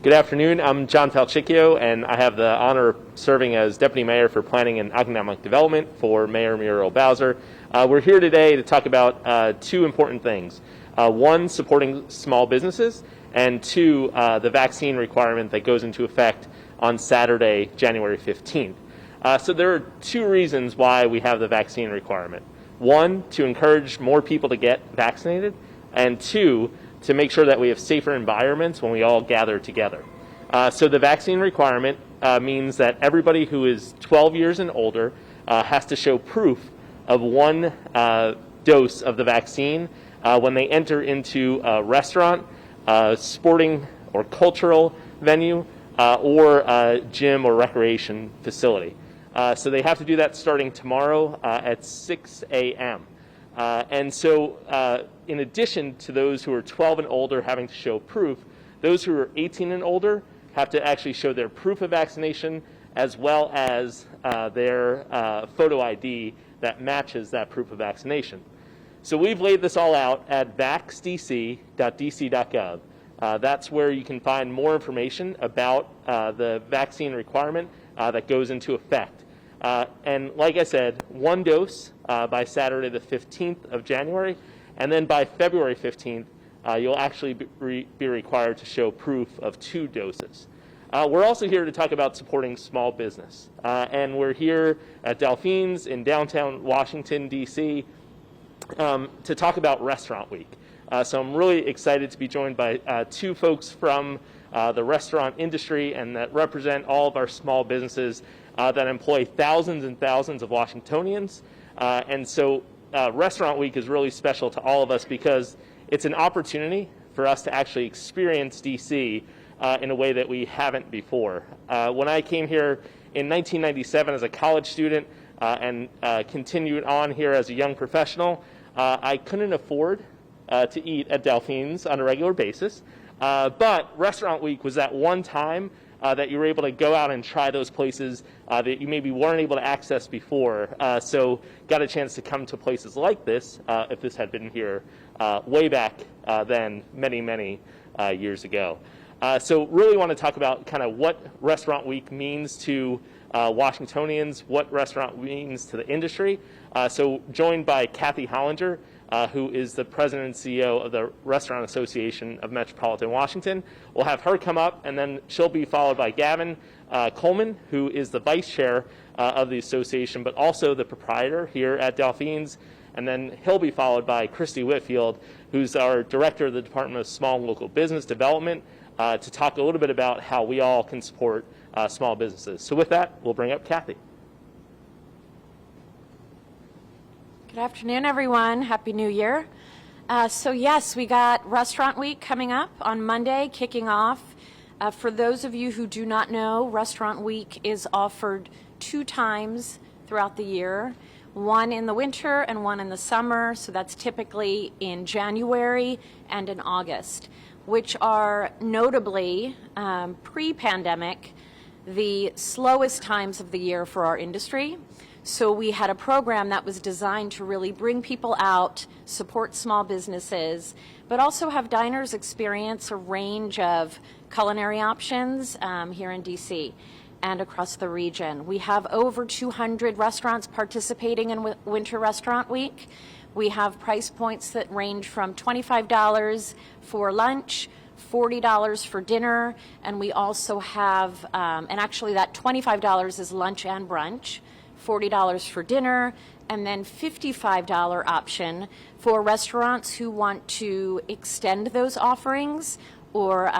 Good afternoon. I'm John Falchicchio, and I have the honor of serving as Deputy Mayor for Planning and Economic Development for Mayor Muriel Bowser. We're here today to talk about two important things. One, supporting small businesses, and two, the vaccine requirement that goes into effect on Saturday, January 15th. So there are two reasons why we have the vaccine requirement. One, to encourage more people to get vaccinated, and two, to make sure that we have safer environments when we all gather together. So the vaccine requirement means that everybody who is 12 years and older has to show proof of one dose of the vaccine when they enter into a restaurant, sporting or cultural venue, or a gym or recreation facility. So they have to do that starting tomorrow at 6 a.m. And so in addition to those who are 12 and older having to show proof, those who are 18 and older have to actually show their proof of vaccination as well as their photo ID that matches that proof of vaccination. So we've laid this all out at Mayor.dc.gov. That's where you can find more information about the vaccine requirement that goes into effect. And like I said, one dose by Saturday the 15th of January, and then by February 15th, you'll actually be required to show proof of two doses. We're also here to talk about supporting small business. And we're here at Delphine's in downtown Washington, D.C. To talk about Restaurant Week. So I'm really excited to be joined by two folks from the restaurant industry and that represent all of our small businesses that employ thousands and thousands of Washingtonians. And so Restaurant Week is really special to all of us because it's an opportunity for us to actually experience DC in a way that we haven't before. When I came here in 1997 as a college student and continued on here as a young professional, I couldn't afford to eat at Delphine's on a regular basis. But Restaurant Week was that one time that you were able to go out and try those places that you maybe weren't able to access before. So got a chance to come to places like this if this had been here way back then, many, many years ago. So really want to talk about kind of what Restaurant Week means to Washingtonians, what restaurant means to the industry. So joined by Kathy Hollinger, who is the president and CEO of the Restaurant Association of Metropolitan Washington. We'll have her come up, and then she'll be followed by Gavin Coleman, who is the vice chair of the association, but also the proprietor here at Delphine's. And then he'll be followed by Christy Whitfield, who's our director of the Department of Small and Local Business Development, to talk a little bit about how we all can support small businesses. So with that, we'll bring up Kathy. Good afternoon, everyone. Happy New Year. So yes, we got Restaurant Week coming up on Monday, kicking off. For those of you who do not know, Restaurant Week is offered 2 times throughout the year, one in the winter and one in the summer. So that's typically in January and in August, which are notably pre-pandemic the slowest times of the year for our industry. So we had a program that was designed to really bring people out, support small businesses, but also have diners experience a range of culinary options here in DC and across the region. We have over 200 restaurants participating in Winter Restaurant Week. We have price points that range from $25 for lunch, $40 for dinner, and we also have, and actually that $25 is lunch and brunch, $40 for dinner, and then $55 option for restaurants who want to extend those offerings or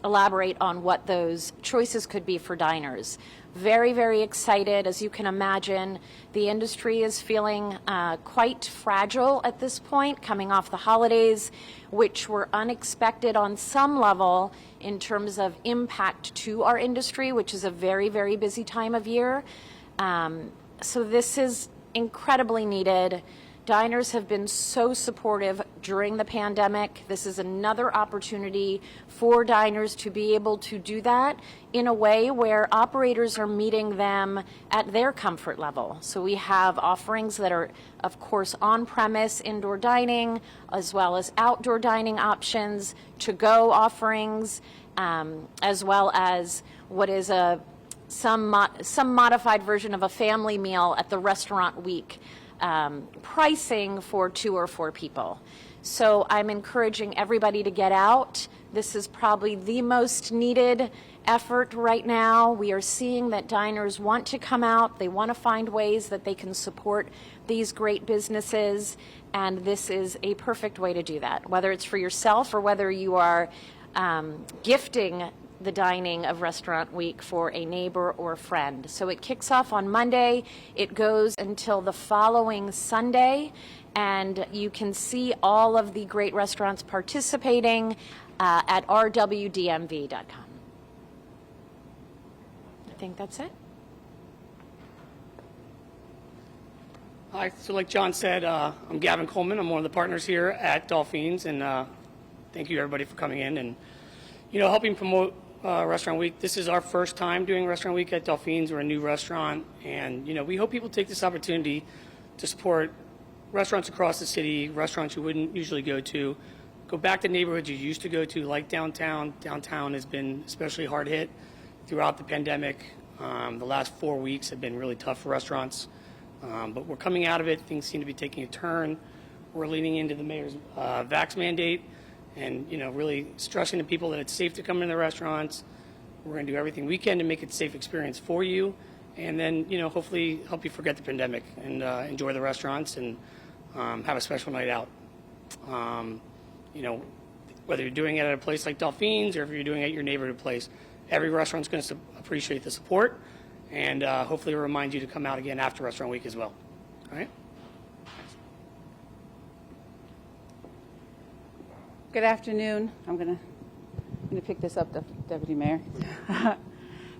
elaborate on what those choices could be for diners. Very, very excited. As you can imagine, the industry is feeling quite fragile at this point, coming off the holidays, which were unexpected on some level in terms of impact to our industry, which is a very, very busy time of year. So this is incredibly needed. Diners have been so supportive during the pandemic. This is another opportunity for diners to be able to do that in a way where operators are meeting them at their comfort level. So we have offerings that are, of course, on-premise indoor dining, as well as outdoor dining options, to-go offerings, as well as what is some modified version of a family meal at the Restaurant Week pricing for 2 or 4 people. So I'm encouraging everybody to get out. This is probably the most needed effort right now. We are seeing that diners want to come out. They want to find ways that they can support these great businesses, and this is a perfect way to do that, whether it's for yourself or whether you are gifting the dining of Restaurant Week for a neighbor or friend. So it kicks off on Monday. It goes until the following Sunday, and you can see all of the great restaurants participating at rwdmv.com. I think that's it. Hi, so like John said, I'm Gavin Coleman. I'm one of the partners here at Dolphins, and thank you everybody for coming in and, helping promote Restaurant Week. This is our first time doing Restaurant Week at Dolphins. We're a new restaurant, and, we hope people take this opportunity to support restaurants across the city, restaurants you wouldn't usually go to. Go back to neighborhoods you used to go to, like downtown. Downtown has been especially hard hit throughout the pandemic. The last 4 weeks have been really tough for restaurants. But we're coming out of it. Things seem to be taking a turn. We're leaning into the mayor's vax mandate and, really stressing to people that it's safe to come into the restaurants. We're going to do everything we can to make it a safe experience for you. And then, hopefully help you forget the pandemic and enjoy the restaurants and have a special night out. Whether you're doing it at a place like Dolphins or if you're doing it at your neighborhood place, every restaurant's going to appreciate the support. And hopefully we'll remind you to come out again after Restaurant Week as well. All right? Good afternoon. I'm going to pick this up, Deputy Mayor.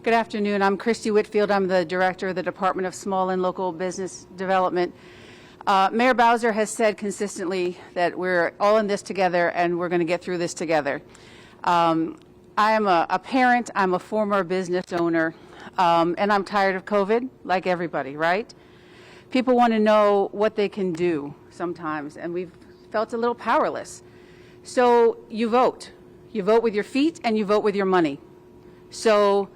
Good afternoon. I'm Christy Whitfield. I'm the Director of the Department of Small and Local Business Development. Mayor Bowser has said consistently that we're all in this together and we're going to get through this together. I am a parent. I'm a former business owner. And I'm tired of COVID, like everybody, right? People want to know what they can do sometimes, and we've felt a little powerless. So you vote. You vote with your feet and you vote with your money. So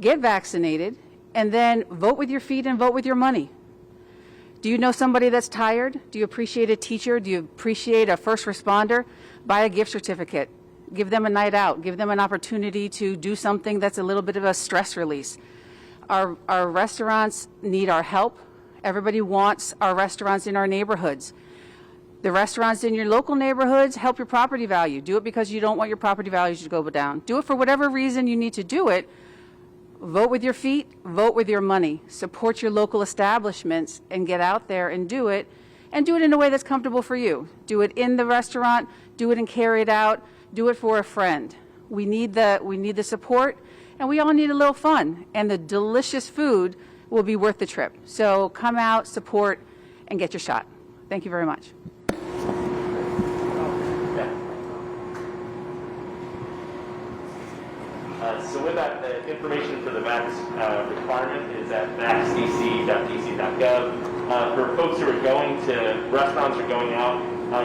get vaccinated and then vote with your feet and vote with your money. Do you know somebody that's tired? Do you appreciate a teacher? Do you appreciate a first responder? Buy a gift certificate. Give them a night out. Give them an opportunity to do something that's a little bit of a stress release. Our restaurants need our help. Everybody wants our restaurants in our neighborhoods. The restaurants in your local neighborhoods help your property value. Do it because you don't want your property values to go down. Do it for whatever reason you need to do it. Vote with your feet, vote with your money. Support your local establishments and get out there and do it in a way that's comfortable for you. Do it in the restaurant, do it and carry it out, do it for a friend. We need the support, and we all need a little fun, and the delicious food will be worth the trip. So come out, support, and get your shot. Thank you very much. So with that, the information for the vax requirement is at mayor.dc.gov. For folks who are going to restaurants or going out,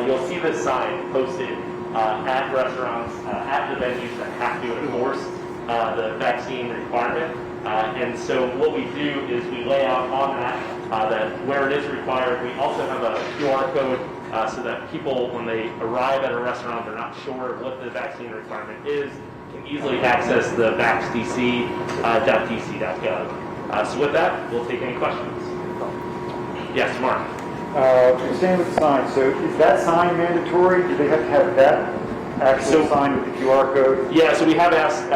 you'll see this sign posted at restaurants, at the venues that have to enforce the vaccine requirement. And so what we do is we lay out on that where it is required. We also have a QR code so that people, when they arrive at a restaurant, they're not sure what the vaccine requirement is, can easily access the vax.dc.gov. So with that, we'll take any questions. Yes, Mark. Staying with the sign, so is that sign mandatory? Do they have to have that actual sign with the QR code? Yeah, so we have asked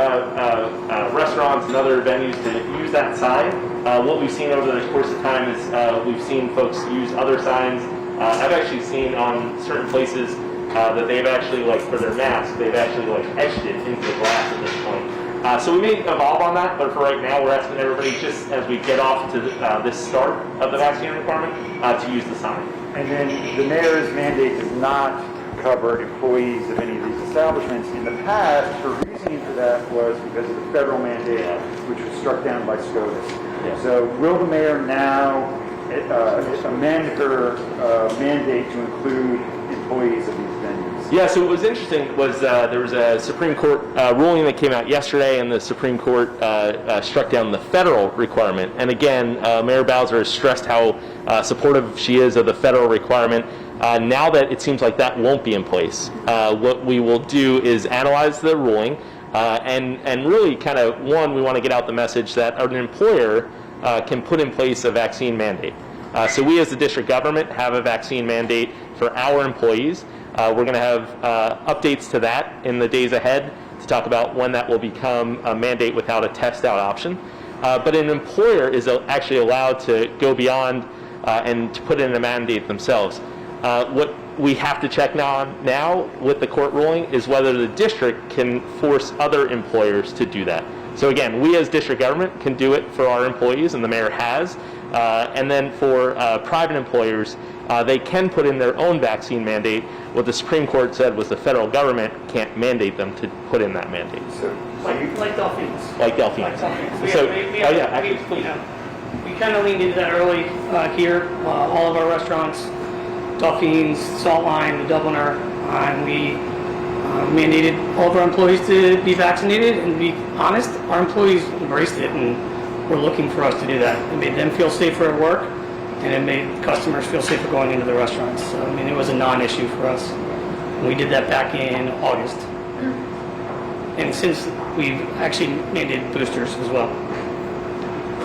restaurants and other venues to use that sign. What we've seen over the course of time is we've seen folks use other signs. I've actually seen on certain places that they've actually, like for their mask, they've actually like etched it into the glass at this point. So we may evolve on that, but for right now, we're asking everybody, just as we get off to this start of the vaccine requirement, to use the sign. And then the mayor's mandate does not cover employees of any of these establishments. In the past, her reasoning for that was because of the federal mandate, which was struck down by SCOTUS. Yeah. So will the mayor now amend her mandate to include employees of these venues? Yeah, so what was interesting was there was a Supreme Court ruling that came out yesterday, and the Supreme Court struck down the federal requirement. And again, Mayor Bowser has stressed how supportive she is of the federal requirement. Now that it seems like that won't be in place, what we will do is analyze the ruling and really kind of, one, we want to get out the message that an employer can put in place a vaccine mandate. So we as the district government have a vaccine mandate for our employees. We're going to have updates to that in the days ahead to talk about when that will become a mandate without a test-out option. But an employer is actually allowed to go beyond and to put in a mandate themselves. What we have to check now with the court ruling is whether the district can force other employers to do that. So again, we as district government can do it for our employees, and the mayor has. And then for private employers, they can put in their own vaccine mandate. What the Supreme Court said was the federal government can't mandate them to put in that mandate. So, Like Delphines. Like Delphines. Like Delphines. So, We kind of leaned into that early here. All of our restaurants, Delphines, Salt Line, the Dubliner, and we mandated all of our employees to be vaccinated. And to be honest, our employees embraced it and were looking for us to do that. It made them feel safer at work, and it made customers feel safer going into the restaurants. So, I mean, it was a non-issue for us. And we did that back in August. And since we've actually mandated boosters as well.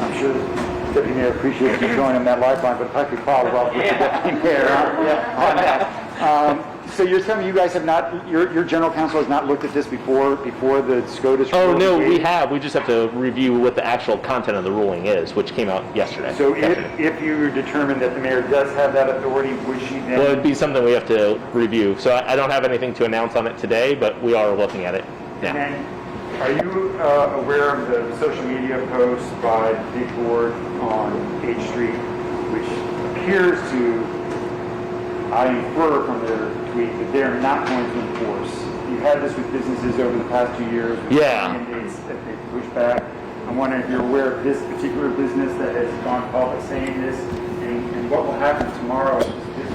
I'm sure the Deputy Mayor appreciates you showing him that lifeline, but if I could follow up with the Deputy Mayor on that. So you're telling me you guys have not, your general counsel has not looked at this before the SCOTUS? Oh, no, we have. We just have to review what the actual content of the ruling is, which came out yesterday. So if you determine that the mayor does have that authority, would she then? Well, it'd be something we have to review. So I don't have anything to announce on it today, but we are looking at it. Yeah. And then, are you aware of the social media posts by the big board on H Street, which appears to, I infer from their tweet, that they're not going to enforce? You've had this with businesses over the past 2 years. With Yeah. mandates that they push back. I'm wondering if you're aware of this particular business that has gone public saying this, and what will happen tomorrow with this business?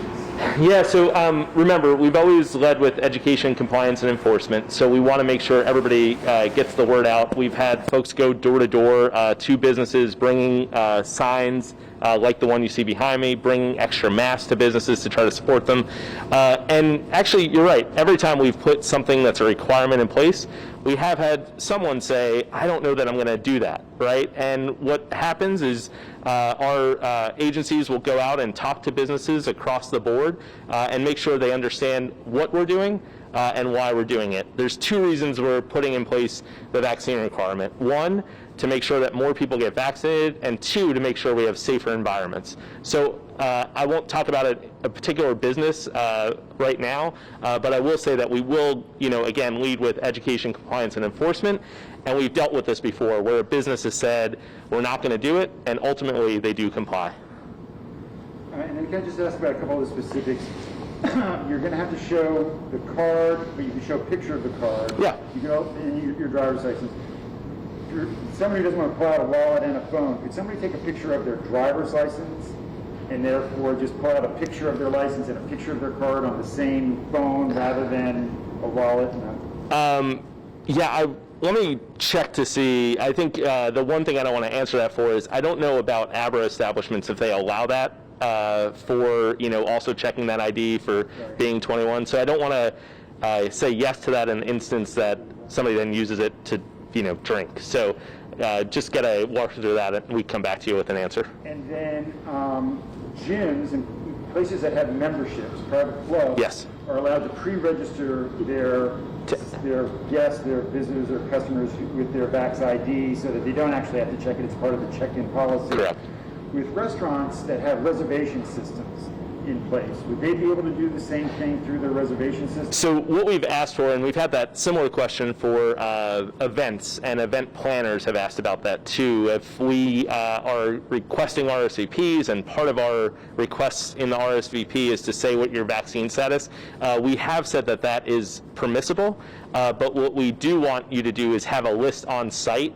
Yeah, so remember, we've always led with education, compliance, and enforcement, so we want to make sure everybody gets the word out. We've had folks go door to door to businesses, bringing signs like the one you see behind me, bringing extra masks to businesses to try to support them. And actually, you're right, every time we've put something that's a requirement in place, we have had someone say, I don't know that I'm going to do that, right? And what happens is our agencies will go out and talk to businesses across the board and make sure they understand what we're doing and why we're doing it. There's two reasons we're putting in place the vaccine requirement. One, to make sure that more people get vaccinated, and two, to make sure we have safer environments. So I won't talk about a particular business right now, but I will say that we will, again, lead with education, compliance, and enforcement. And we've dealt with this before, where a business has said, we're not going to do it, and ultimately they do comply. All right, and then can I just ask about a couple of the specifics? You're going to have to show the card, but you can show a picture of the card. Yeah. You can, and your driver's license. Somebody doesn't want to pull out a wallet and a phone. Could somebody take a picture of their driver's license and therefore just pull out a picture of their license and a picture of their card on the same phone rather than a wallet? Let me check to see. I think the one thing I don't want to answer that for is I don't know about ABRA establishments if they allow that for also checking that ID for being 21. So I don't want to say yes to that in the instance that somebody then uses it to drink. So just get a walk through that, and we come back to you with an answer. And then gyms and places that have memberships, private clubs, Yes. are allowed to pre-register their guests, their visitors, their customers with their Vax ID so that they don't actually have to check it. It's part of the check-in policy. Correct. With restaurants that have reservation systems in place, would they be able to do the same thing through their reservation system? So what we've asked for, and we've had that similar question for events, and event planners have asked about that too. If we are requesting RSVPs, and part of our requests in the RSVP is to say what your vaccine status, we have said that that is permissible, but what we do want you to do is have a list on site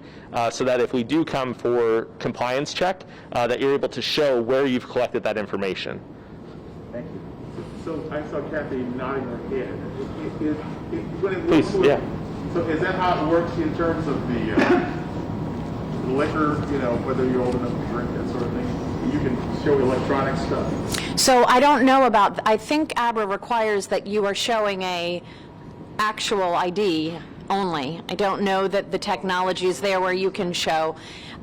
so that if we do come for compliance check, that you're able to show where you've collected that information. Thank you. So I saw Kathy nodding her head. Please, yeah. So is that how it works in terms of the liquor, whether you're old enough to drink, that sort of thing? You can show electronic stuff. So I don't know about, I think ABRA requires that you are showing a actual ID only. I don't know that the technology is there where you can show.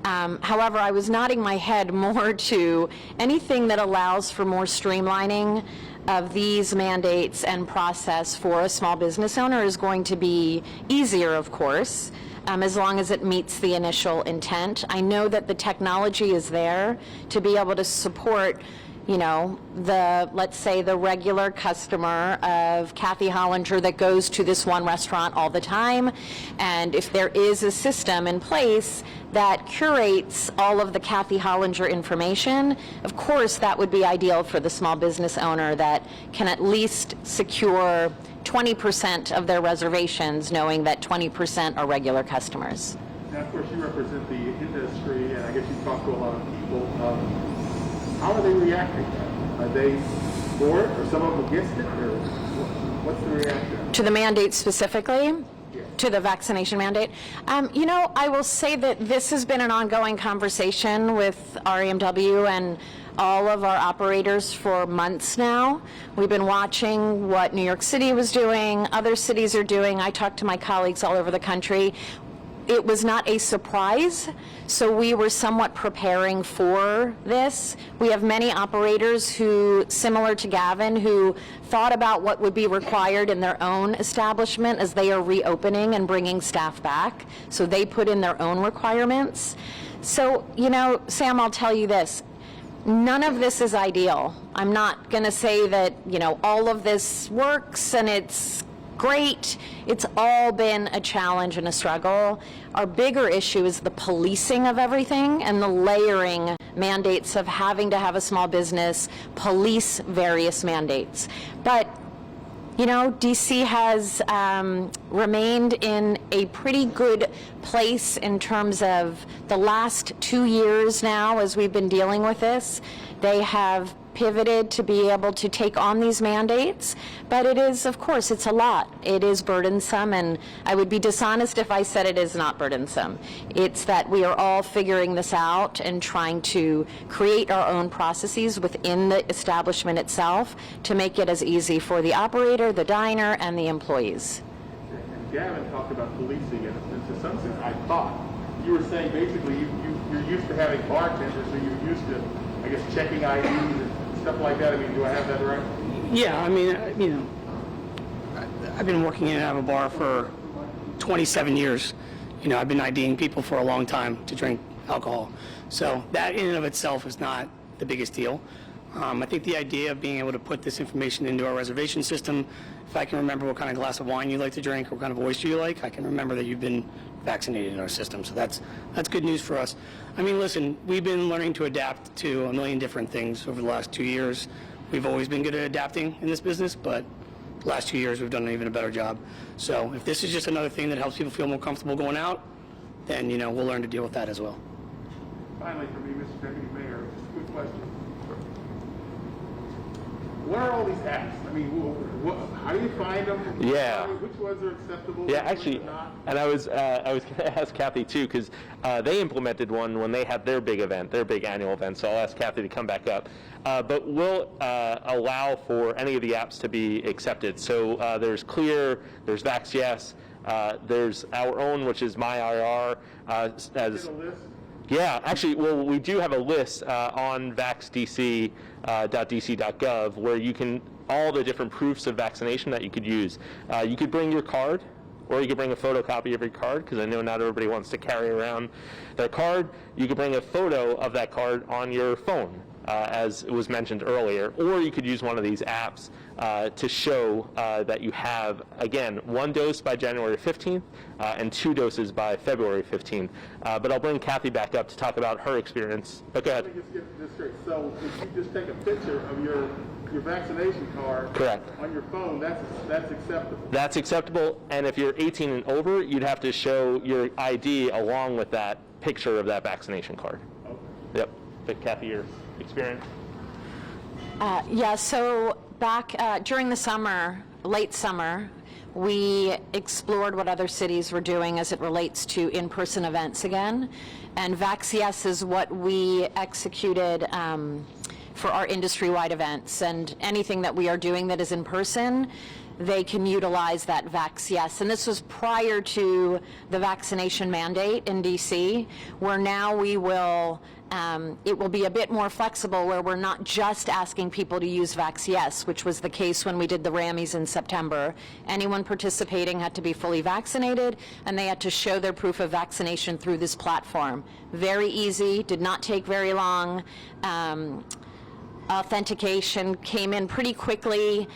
However, I was nodding my head more to anything that allows for more streamlining of these mandates and process for a small business owner is going to be easier, of course, as long as it meets the initial intent. I know that the technology is there to be able to support, let's say the regular customer of Kathy Hollinger that goes to this one restaurant all the time. And if there is a system in place that curates all of the Kathy Hollinger information, of course that would be ideal for the small business owner that can at least secure 20% of their reservations, knowing that 20% are regular customers. Now, of course, you represent the industry, and I guess you talk to a lot of people. How are they reacting? Are they for it, or some of them against it, or what's the reaction? To the mandate specifically? To the vaccination mandate? I will say that this has been an ongoing conversation with REMW and all of our operators for months now. We've been watching what New York City was doing, other cities are doing. I talked to my colleagues all over the country. It was not a surprise, so we were somewhat preparing for this. We have many operators who, similar to Gavin, who thought about what would be required in their own establishment as they are reopening and bringing staff back. So they put in their own requirements. So, Sam, I'll tell you this. None of this is ideal. I'm not going to say that, all of this works and it's great. It's all been a challenge and a struggle. Our bigger issue is the policing of everything and the layering mandates of having to have a small business police various mandates. But DC has remained in a pretty good place in terms of the last 2 years now as we've been dealing with this. They have pivoted to be able to take on these mandates, but it is, of course, it's a lot. It is burdensome, and I would be dishonest if I said it is not burdensome. It's that we are all figuring this out and trying to create our own processes within the establishment itself to make it as easy for the operator, the diner, and the employees. And Gavin talked about policing, and to some sense, I thought you were saying basically you're used to having bartenders, so you're used to, I guess, checking IDs and stuff like that. I mean, do I have that right? Yeah, I mean, I've been working in and out of a bar for 27 years. I've been IDing people for a long time to drink alcohol. So that in and of itself is not the biggest deal. I think the idea of being able to put this information into our reservation system, if I can remember what kind of glass of wine you like to drink, what kind of oyster you like, I can remember that you've been vaccinated in our system. So that's good news for us. I mean, listen, we've been learning to adapt to a million different things over the last 2 years. We've always been good at adapting in this business, but the last 2 years we've done an even better job. So if this is just another thing that helps people feel more comfortable going out, then, we'll learn to deal with that as well. Finally, for me, Mr. Deputy Mayor, just a quick question. What are all these apps? I mean, how do you find them? Yeah. Which ones are acceptable? Yeah, which actually, ones are not? and I was going to ask Kathy too, because they implemented one when they had their big event, their big annual event. So I'll ask Kathy to come back up. But we'll allow for any of the apps to be accepted. So there's Clear, there's VaxYes, there's our own, which is MyIR. Is it a list? Yeah, actually, well, we do have a list on Mayor.dc.gov where you can, all the different proofs of vaccination that you could use. You could bring your card, or you could bring a photocopy of your card, because I know not everybody wants to carry around their card. You could bring a photo of that card on your phone, as it was mentioned earlier, or you could use one of these apps to show that you have, again, 1 dose by January 15th and 2 doses by February 15th. But I'll bring Kathy back up to talk about her experience. But go ahead. Let me just get this straight. So if you just take a picture of your vaccination card Correct. on your phone, that's acceptable. That's acceptable, and if you're 18 and over, you'd have to show your ID along with that picture of that vaccination card. Okay. Yep. But Kathy, your experience? Yeah, so back during the summer, late summer, we explored what other cities were doing as it relates to in-person events again. And VaxYes is what we executed for our industry-wide events. And anything that we are doing that is in person, they can utilize that VaxYes. And this was prior to the vaccination mandate in DC, where now we will, it will be a bit more flexible, where we're not just asking people to use VaxYes, which was the case when we did the Rammies in September. Anyone participating had to be fully vaccinated, and they had to show their proof of vaccination through this platform. Very easy, did not take very long. Authentication came in pretty quickly.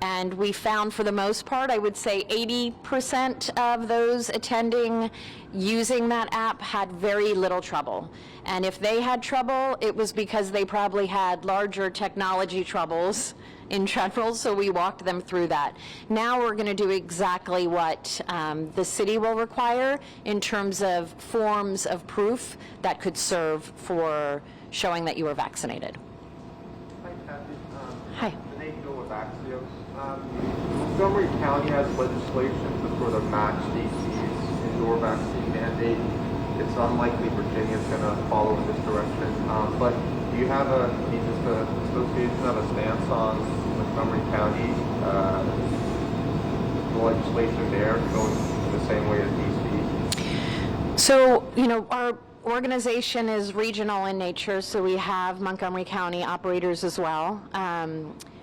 And we found, for the most part, I would say 80% of those attending using that app had very little trouble. And if they had trouble, it was because they probably had larger technology troubles in general, so we walked them through that. Now we're going to do exactly what the city will require in terms of forms of proof that could serve for showing that you were vaccinated. Hi, Kathy. Hi. The name Bill with Axios. Montgomery County has legislation to sort of match DC's indoor vaccine mandate. It's unlikely Virginia's going to follow in this direction. But do you have just an association of a stance on Montgomery County, the legislation there going the same way as DC? So, our organization is regional in nature, so we have Montgomery County operators as well.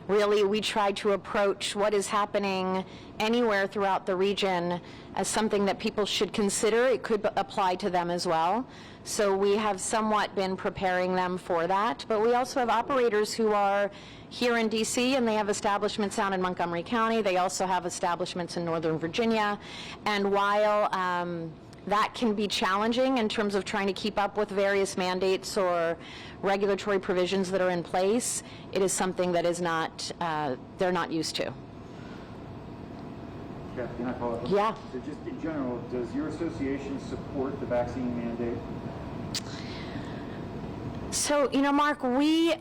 Really, we try to approach what is happening anywhere throughout the region as something that people should consider. It could apply to them as well. So we have somewhat been preparing them for that. But we also have operators who are here in DC, and they have establishments down in Montgomery County. They also have establishments in Northern Virginia. And while that can be challenging in terms of trying to keep up with various mandates or regulatory provisions that are in place, it is something that is not, they're not used to. Kathy, can I follow up? Yeah. So just in general, does your association support the vaccine mandate? So, Mark, we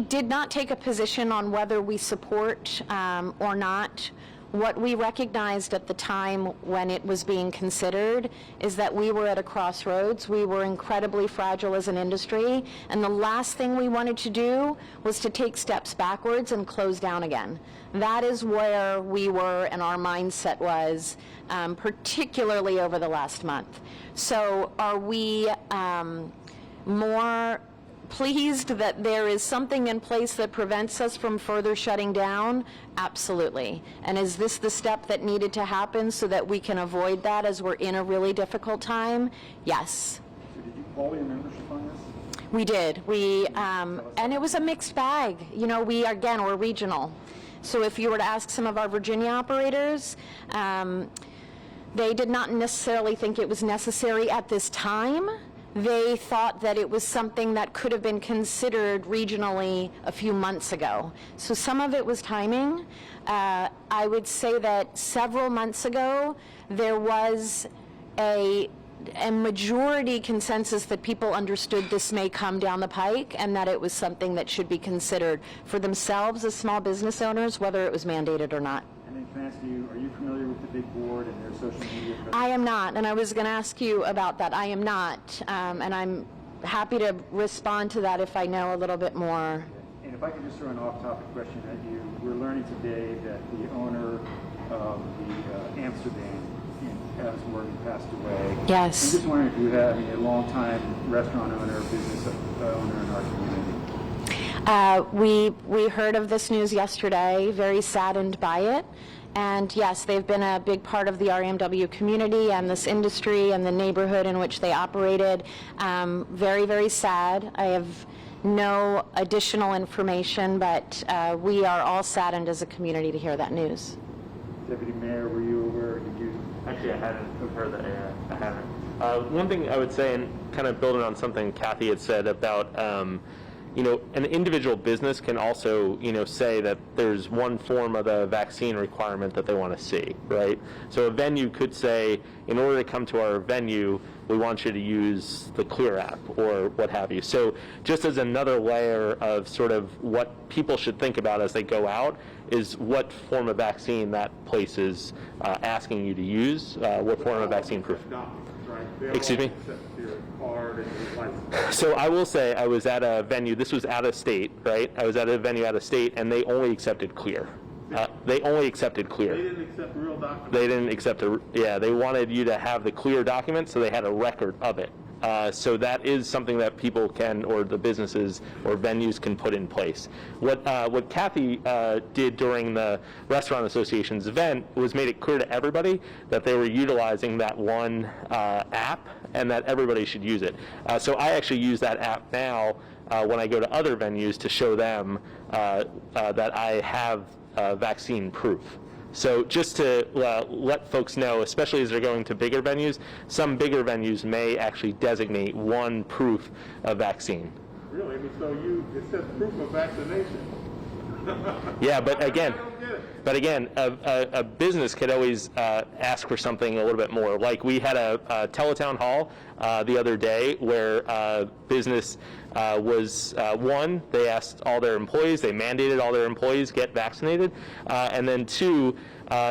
did not take a position on whether we support or not. What we recognized at the time when it was being considered is that we were at a crossroads. We were incredibly fragile as an industry, and the last thing we wanted to do was to take steps backwards and close down again. That is where we were and our mindset was, particularly over the last month. So are we more pleased that there is something in place that prevents us from further shutting down? Absolutely. And is this the step that needed to happen so that we can avoid that as we're in a really difficult time? Yes. So did you poll your membership on this? We did. And it was a mixed bag. We're regional. So if you were to ask some of our Virginia operators, they did not necessarily think it was necessary at this time. They thought that it was something that could have been considered regionally a few months ago. So some of it was timing. I would say that several months ago, there was a majority consensus that people understood this may come down the pike and that it was something that should be considered for themselves as small business owners, whether it was mandated or not. And then can I ask you, are you familiar with the big board and their social media presence? I am not, and I was going to ask you about that. I am not, and I'm happy to respond to that if I know a little bit more. And if I could just throw an off-topic question at you, we're learning today that the owner of the Amsterdam in Morgan passed away. Yes. I'm just wondering if you have a long-time restaurant owner, business owner in our community. We heard of this news yesterday, very saddened by it. And yes, they've been a big part of the RMW community and this industry and the neighborhood in which they operated. Very, very sad. I have no additional information, but we are all saddened as a community to hear that news. Deputy Mayor, were you aware? Did you? Actually, I hadn't heard that. Yeah, I haven't. One thing I would say, and kind of building on something Kathy had said about an individual business can also, say that there's one form of the vaccine requirement that they want to see, right? So a venue could say, in order to come to our venue, we want you to use the Clear app or what have you. So just as another layer of sort of what people should think about as they go out is what form of vaccine that place is asking you to use, what form of vaccine proof. Excuse me? So I will say I was at a venue, this was out of state, right? I was at a venue out of state, and they only accepted Clear. They only accepted Clear. They didn't accept real documents. They didn't accept they wanted you to have the Clear document, so they had a record of it. So that is something that people can, or the businesses or venues can put in place. What Kathy did during the Restaurant Association's event was made it clear to everybody that they were utilizing that one app and that everybody should use it. So I actually use that app now when I go to other venues to show them that I have vaccine proof. So just to let folks know, especially as they're going to bigger venues, some bigger venues may actually designate one proof of vaccine. Really? I mean, so it says proof of vaccination. Yeah, but again, I don't get it. a business could always ask for something a little bit more. Like we had a teletown hall the other day where business was one, they asked all their employees, they mandated all their employees get vaccinated, and then two,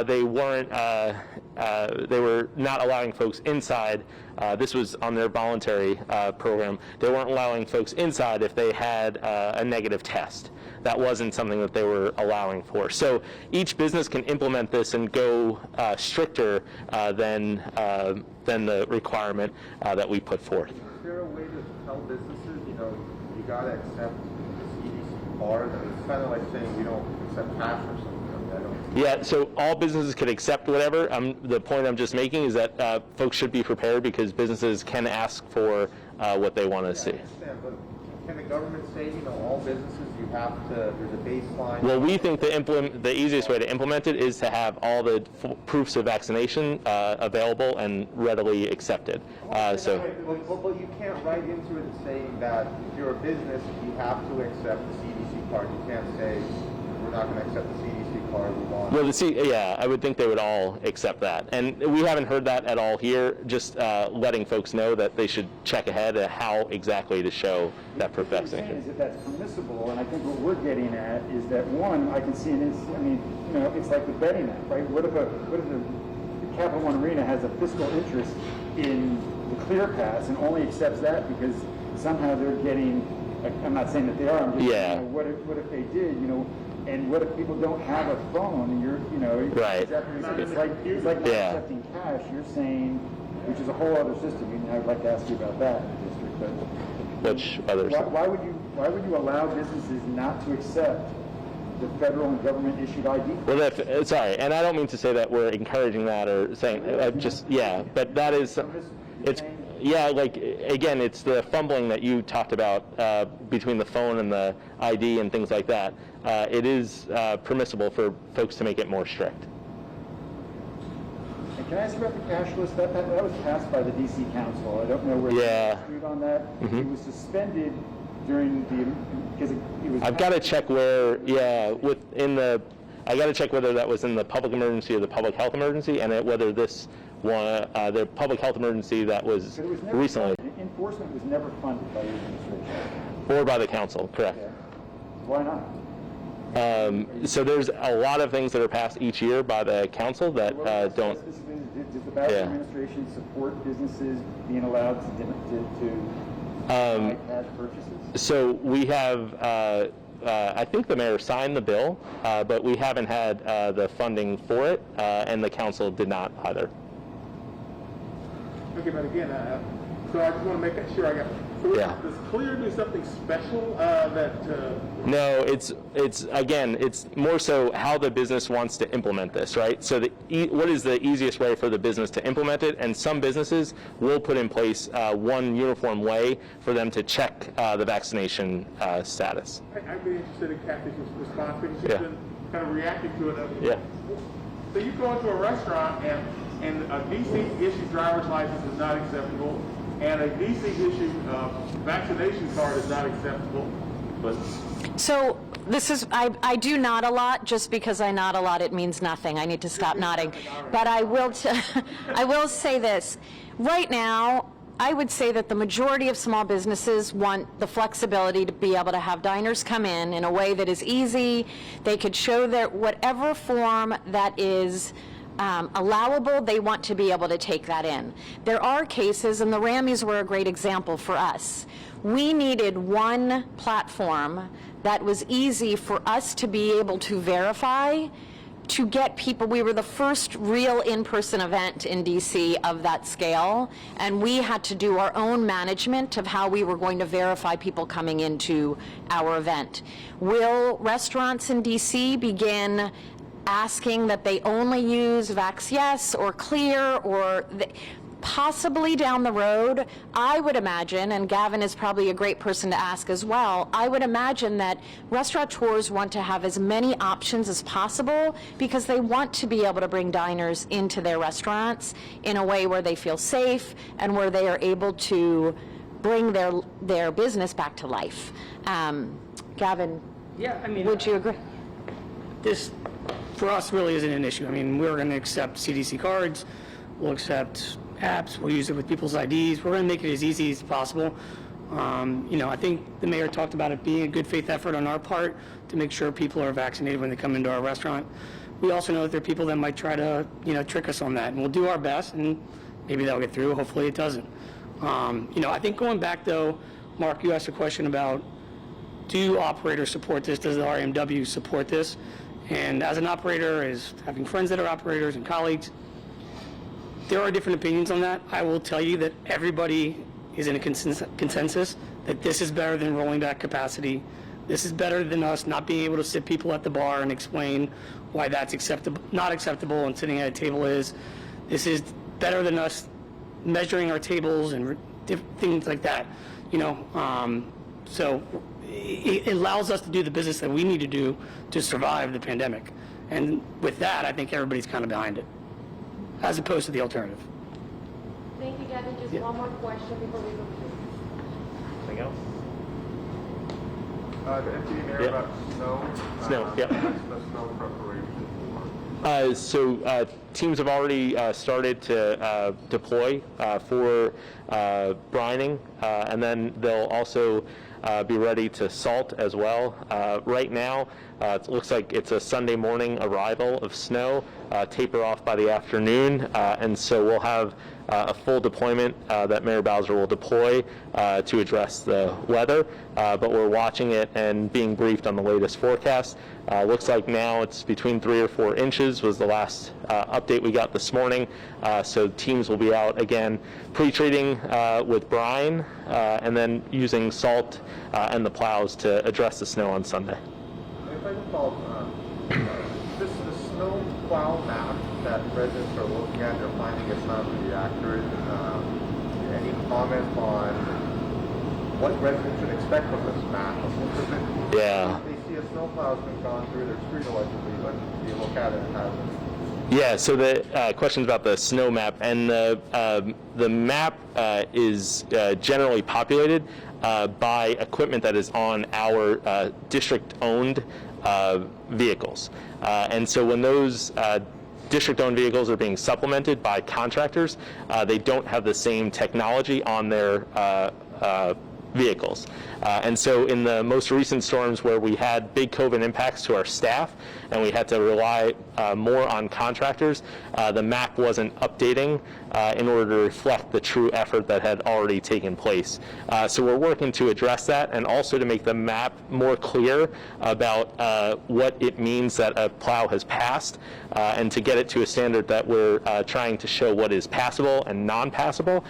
they weren't, they were not allowing folks inside. This was on their voluntary program. They weren't allowing folks inside if they had a negative test. That wasn't something that they were allowing for. So each business can implement this and go stricter than the requirement that we put forth. Is there a way to tell businesses, you got to accept the CDC card? And it's kind of like saying we don't accept cash or something. Yeah, so all businesses could accept whatever. The point I'm just making is that folks should be prepared because businesses can ask for what they want to see. I understand, but can the government say, all businesses, you have to, there's a baseline? Well, we think the easiest way to implement it is to have all the proofs of vaccination available and readily accepted. But you can't write into it saying that if you're a business, you have to accept the CDC card. You can't say, we're not going to accept the CDC card, we want. Well, I would think they would all accept that. And we haven't heard that at all here, just letting folks know that they should check ahead at how exactly to show that proof of What I'm saying vaccination. is that that's permissible, and I think what we're getting at is that, one, I can see it's like the betting app, right? What if the Capital One Arena has a fiscal interest in the Clear Pass and only accepts that because somehow they're getting, I'm not saying that they are, I'm just saying, what if they did, and what if people don't have a phone and you're, Right. it's like not accepting cash, you're saying, which is a whole other system, and I'd like to ask you about that in the district, but Which others? why would you allow businesses not to accept the federal and government issued ID? Well, sorry, and I don't mean to say that we're encouraging that or saying, but that is, again, it's the fumbling that you talked about between the phone and the ID and things like that. It is permissible for folks to make it more strict. And can I ask about the cashless? That was passed by the D.C. Council. I don't know where Yeah. the street on that. It was suspended during because it was. I've got to check where, I got to check whether that was in the public emergency or the public health emergency, and whether this one, the public health emergency that was But it was never recently, funded. Enforcement was never funded by the administration. or by the council, correct. Okay. Why not? So there's a lot of things that are passed each year by the council that don't. Does the Bowser administration support businesses being allowed to buy cash purchases? So we have, I think the mayor signed the bill, but we haven't had the funding for it, and the council did not either. Okay, but again, so I just want to make sure I got. So Yeah. Does Clear do something special No, it's more so how the business wants to implement this, right? So what is the easiest way for the business to implement it? And some businesses will put in place one uniform way for them to check the vaccination status. I'd be interested in Kathy's response because she's Yeah. been kind of reacting to it. Yeah. So you go into a restaurant and a DC-issued driver's license is not acceptable, and a DC-issued vaccination card is not acceptable. So this is, I do nod a lot. Just because I nod a lot, it means nothing. I need to stop nodding. But I will say this. Right now, I would say that the majority of small businesses want the flexibility to be able to have diners come in a way that is easy. They could show their whatever form that is allowable, they want to be able to take that in. There are cases, and the Rammies were a great example for us. We needed one platform that was easy for us to be able to verify, to get people. We were the first real in-person event in DC of that scale, and we had to do our own management of how we were going to verify people coming into our event. Will restaurants in DC begin asking that they only use VaxYes or Clear, or possibly down the road? I would imagine, and Gavin is probably a great person to ask as well, I would imagine that restaurateurs want to have as many options as possible because they want to be able to bring diners into their restaurants in a way where they feel safe and where they are able to bring their business back to life. Gavin, Yeah, I mean, would you agree? this, for us, really isn't an issue. I mean, we're going to accept CDC cards, we'll accept apps, we'll use it with people's IDs. We're going to make it as easy as possible. I think the mayor talked about it being a good faith effort on our part to make sure people are vaccinated when they come into our restaurant. We also know that there are people that might try to, trick us on that, and we'll do our best, and maybe that'll get through. Hopefully it doesn't. I think going back, though, Mark, you asked a question about, do operators support this? Does the RMW support this? And as an operator, as having friends that are operators and colleagues, there are different opinions on that. I will tell you that everybody is in a consensus that this is better than rolling back capacity. This is better than us not being able to sit people at the bar and explain why that's not acceptable and sitting at a table is. This is better than us measuring our tables and things like that. So it allows us to do the business that we need to do to survive the pandemic. And with that, I think everybody's kind of behind it, as opposed to the alternative. Thank you, Gavin. Just one more question before we go. Anything else? The Deputy Mayor, Yeah. about snow. Snow, yeah. What's the snow preparation for? So teams have already started to deploy for brining, and then they'll also be ready to salt as well. Right now, it looks like it's a Sunday morning arrival of snow, taper off by the afternoon, and so we'll have a full deployment that Mayor Bowser will deploy to address the weather, but we're watching it and being briefed on the latest forecast. Looks like now it's between 3 or 4 inches was the last update we got this morning, so teams will be out again pre-treating with brine and then using salt and the plows to address the snow on Sunday. If I can follow up, the snow plow map that residents are looking at, they're finding it's not really accurate. Any comment on what residents should expect from this map? Yeah. They see a snow plow has been gone through their street allegedly, but you look at it, it hasn't. Yeah, so the question's about the snow map, and the map is generally populated by equipment that is on our district-owned vehicles. And so when those district-owned vehicles are being supplemented by contractors, they don't have the same technology on their vehicles. And so in the most recent storms where we had big COVID impacts to our staff and we had to rely more on contractors, the map wasn't updating in order to reflect the true effort that had already taken place. So we're working to address that and also to make the map more clear about what it means that a plow has passed and to get it to a standard that we're trying to show what is passable and non-passable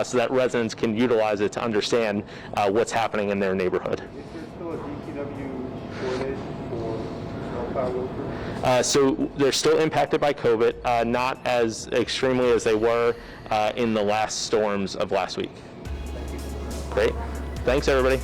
so that residents can utilize it to understand what's happening in their neighborhood. Is there still a DPW shortage for snowplow workers? So they're still impacted by COVID, not as extremely as they were in the last storms of last week. Great. Thanks, everybody.